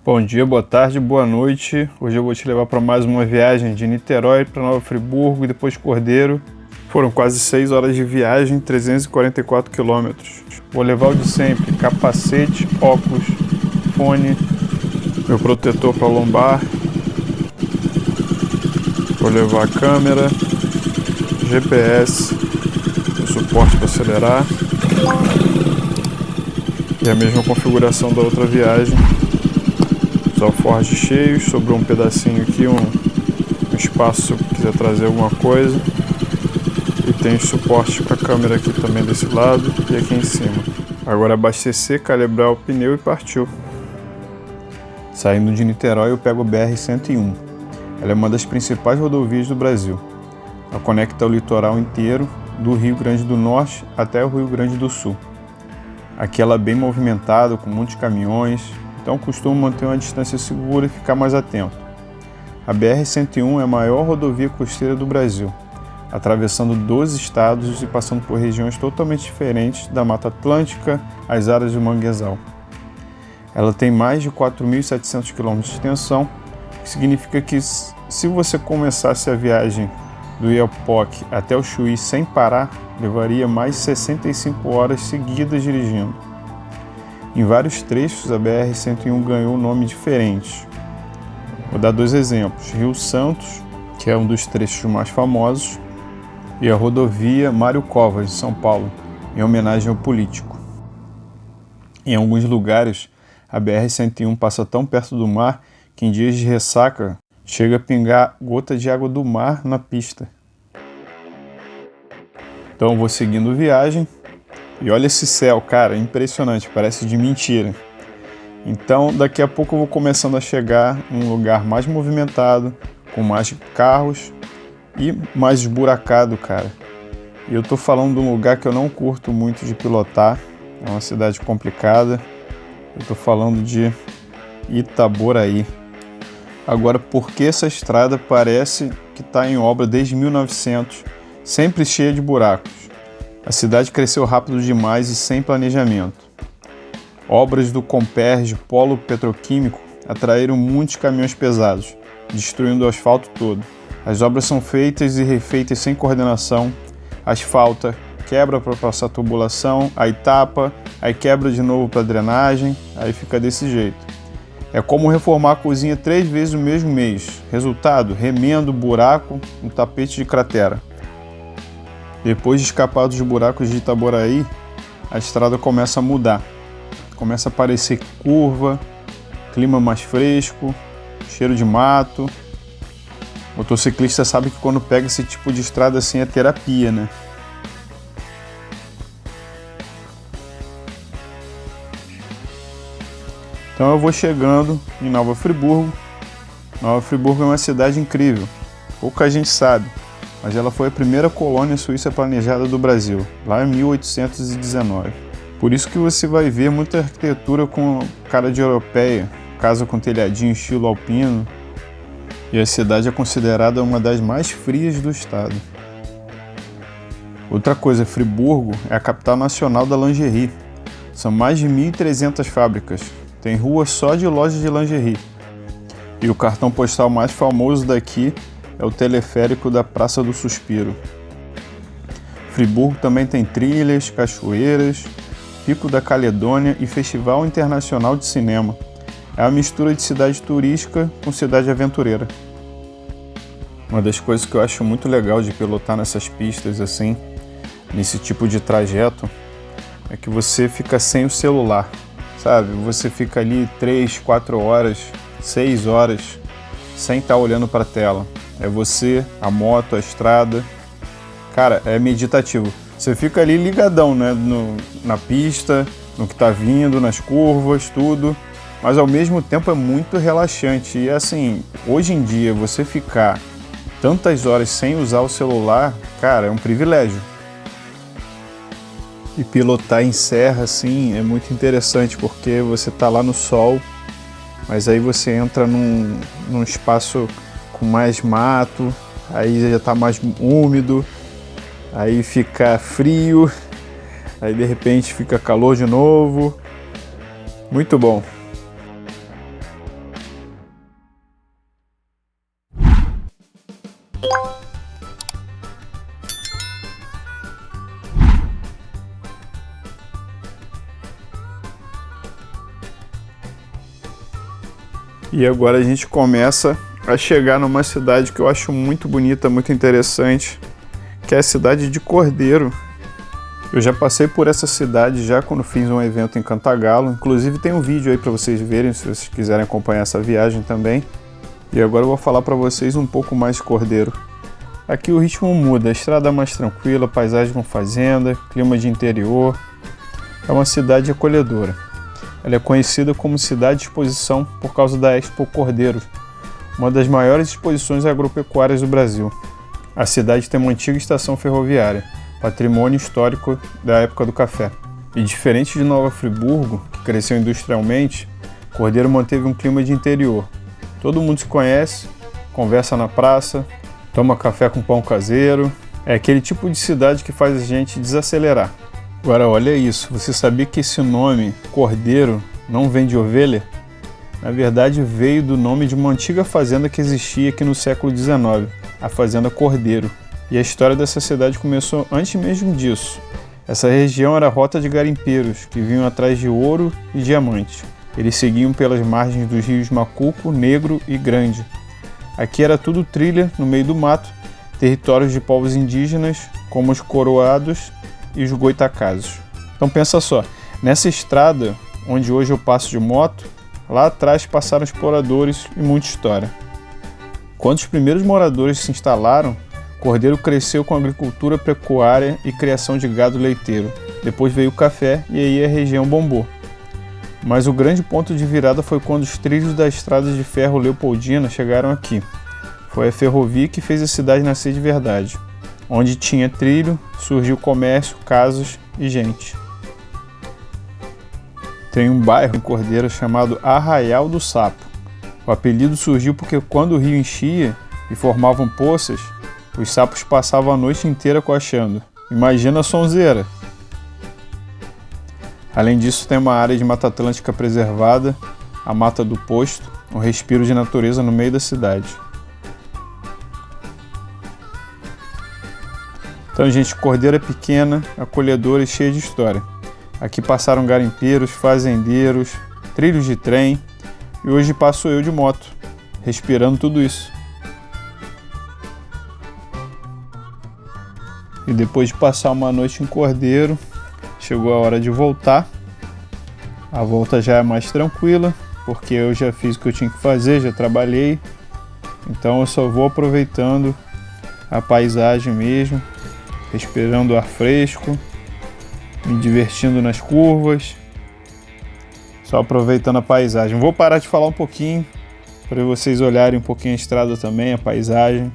Bom dia, boa tarde, boa noite. Hoje eu vou te levar para mais uma viagem de Niterói para Nova Friburgo e depois Cordeiro. Foram quase 6 horas de viagem, 344 quilômetros. Vou levar o de sempre: capacete, óculos, fone, meu protetor para lombar. Vou levar a câmera, GPS, o suporte para acelerar e a mesma configuração da outra viagem. Os alforjes cheios, sobrou um pedacinho aqui, um espaço se quiser trazer alguma coisa. E tem os suportes para a câmera aqui também desse lado e aqui em cima. Agora abastecer, calibrar o pneu e partiu. Saindo de Niterói eu pego o BR-101. Ela é uma das principais rodovias do Brasil. Ela conecta o litoral inteiro, do Rio Grande do Norte até o Rio Grande do Sul. Aqui ela é bem movimentada, com muitos caminhões, então costumo manter uma distância segura e ficar mais atento. A BR-101 é a maior rodovia costeira do Brasil, atravessando 12 estados e passando por regiões totalmente diferentes da Mata Atlântica às áreas do manguezal. Ela tem mais de 4.700 km de extensão, o que significa que se você começasse a viagem do Oiapoque até o Chuí sem parar, levaria mais 65 horas seguidas dirigindo. Em vários trechos, a BR-101 ganhou um nome diferente. Vou dar dois exemplos: Rio Santos, que é um dos trechos mais famosos, e a rodovia Mário Covas, de São Paulo, em homenagem ao político. Em alguns lugares, a BR-101 passa tão perto do mar que em dias de ressaca chega a pingar gota de água do mar na pista. Então eu vou seguindo viagem. E olha esse céu, cara, impressionante, parece de mentira. Então daqui a pouco eu vou começando a chegar em um lugar mais movimentado, com mais carros e mais esburacado, cara. E eu tô falando de um lugar que eu não curto muito de pilotar, é uma cidade complicada. Eu tô falando de Itaboraí. Agora, por que essa estrada parece que está em obra desde 1900, sempre cheia de buracos? A cidade cresceu rápido demais e sem planejamento. Obras do Comperj, polo petroquímico, atraíram muitos caminhões pesados, destruindo o asfalto todo. As obras são feitas e refeitas sem coordenação, asfalta, quebra para passar tubulação, aí tapa, aí quebra de novo para drenagem, aí fica desse jeito. É como reformar a cozinha 3 vezes no mesmo mês. Resultado: remendo, buraco, um tapete de cratera. Depois de escapar dos buracos de Itaboraí, a estrada começa a mudar. Começa a aparecer curva, clima mais fresco, cheiro de mato. O motociclista sabe que quando pega esse tipo de estrada assim é terapia, né? Então eu vou chegando em Nova Friburgo. Nova Friburgo é uma cidade incrível, pouca gente sabe, mas ela foi a primeira colônia suíça planejada do Brasil, lá em 1819. Por isso que você vai ver muita arquitetura com cara de europeia, casa com telhadinho estilo alpino, e a cidade é considerada uma das mais frias do estado. Outra coisa, Friburgo é a capital nacional da lingerie. São mais de 1.300 fábricas. Tem rua só de lojas de lingerie. E o cartão postal mais famoso daqui é o teleférico da Praça do Suspiro. Friburgo também tem trilhas, cachoeiras, Pico da Caledônia e Festival Internacional de Cinema. É uma mistura de cidade turística com cidade aventureira. Uma das coisas que eu acho muito legal de pilotar nessas pistas assim, nesse tipo de trajeto, é que você fica sem o celular. Sabe, você fica ali 3, 4 horas, 6 horas sem estar olhando para a tela. É você, a moto, a estrada. Cara, é meditativo. Você fica ali ligadão, né, na pista, no que está vindo, nas curvas, tudo. Mas ao mesmo tempo é muito relaxante. E assim, hoje em dia você ficar tantas horas sem usar o celular, cara, é um privilégio. E pilotar em serra, assim, é muito interessante, porque você tá lá no sol, mas aí você entra num espaço com mais mato, aí já tá mais úmido, aí fica frio, aí de repente fica calor de novo. Muito bom. E agora a gente começa a chegar numa cidade que eu acho muito bonita, muito interessante, que é a cidade de Cordeiro. Eu já passei por essa cidade já quando fiz um evento em Cantagalo, inclusive tem um vídeo aí para vocês verem, se vocês quiserem acompanhar essa viagem também. E agora eu vou falar para vocês um pouco mais de Cordeiro. Aqui o ritmo muda, a estrada é mais tranquila, paisagem com fazenda, clima de interior. É uma cidade acolhedora. Ela é conhecida como cidade de exposição por causa da Expo Cordeiro, uma das maiores exposições agropecuárias do Brasil. A cidade tem uma antiga estação ferroviária, patrimônio histórico da época do café. E diferente de Nova Friburgo, que cresceu industrialmente, Cordeiro manteve um clima de interior. Todo mundo se conhece, conversa na praça, toma café com pão caseiro. É aquele tipo de cidade que faz a gente desacelerar. Agora olha isso, você sabia que esse nome, Cordeiro, não vem de ovelha? Na verdade veio do nome de uma antiga fazenda que existia aqui no século XIX, a Fazenda Cordeiro. E a história dessa cidade começou antes mesmo disso. Essa região era rota de garimpeiros, que vinham atrás de ouro e diamante. Eles seguiam pelas margens dos rios Macuco, Negro e Grande. Aqui era tudo trilha, no meio do mato, territórios de povos indígenas, como os Coroados e os Goitacazes. Então pensa só, nessa estrada, onde hoje eu passo de moto, lá atrás passaram exploradores e muita história. Quando os primeiros moradores se instalaram, Cordeiro cresceu com agricultura pecuária e criação de gado leiteiro. Depois veio o café e aí a região bombou. Mas o grande ponto de virada foi quando os trilhos da estrada de ferro Leopoldina chegaram aqui. Foi a ferrovia que fez a cidade nascer de verdade. Onde tinha trilho, surgiu comércio, casas e gente. Tem um bairro em Cordeiro chamado Arraial do Sapo. O apelido surgiu porque quando o rio enchia e formavam poças, os sapos passavam a noite inteira coachando. Imagina a sonzeira! Além disso, tem uma área de Mata Atlântica preservada, a Mata do Posto, um respiro de natureza no meio da cidade. Então, gente, Cordeiro é pequena, acolhedora e cheia de história. Aqui passaram garimpeiros, fazendeiros, trilhos de trem e hoje passo eu de moto, respirando tudo isso. E depois de passar uma noite em Cordeiro, chegou a hora de voltar. A volta já é mais tranquila, porque eu já fiz o que eu tinha que fazer, já trabalhei. Então eu só vou aproveitando a paisagem mesmo, respirando ar fresco, me divertindo nas curvas, só aproveitando a paisagem. Vou parar de falar um pouquinho, para vocês olharem um pouquinho a estrada também, a paisagem.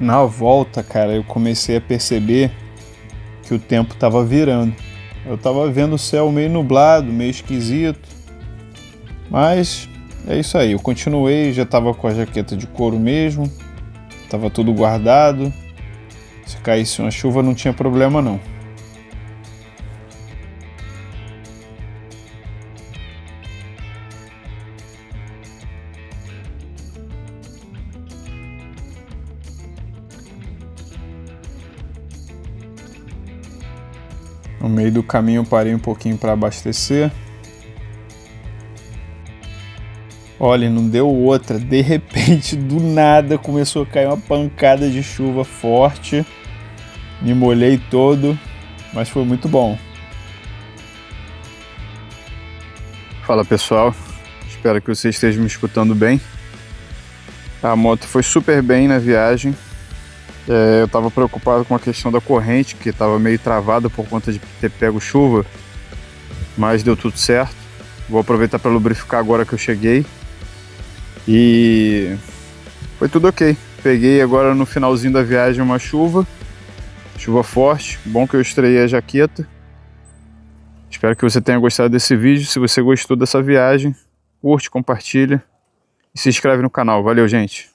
Na volta, cara, eu comecei a perceber que o tempo tava virando. Eu tava vendo o céu meio nublado, meio esquisito. Mas é isso aí, eu continuei, já tava com a jaqueta de couro mesmo. Tava tudo guardado. Se caísse uma chuva não tinha problema não. No meio do caminho eu parei um pouquinho para abastecer. Olha, não deu outra. De repente, do nada, começou a cair uma pancada de chuva forte. Me molhei todo, mas foi muito bom. Fala pessoal, espero que vocês estejam me escutando bem. A moto foi super bem na viagem. Eu estava preocupado com a questão da corrente, que estava meio travada por conta de ter pego chuva, mas deu tudo certo. Vou aproveitar para lubrificar agora que eu cheguei. E foi tudo ok. Peguei agora no finalzinho da viagem uma chuva, chuva forte. Bom que eu estreiei a jaqueta. Espero que você tenha gostado desse vídeo. Se você gostou dessa viagem, curte, compartilha e se inscreve no canal. Valeu, gente!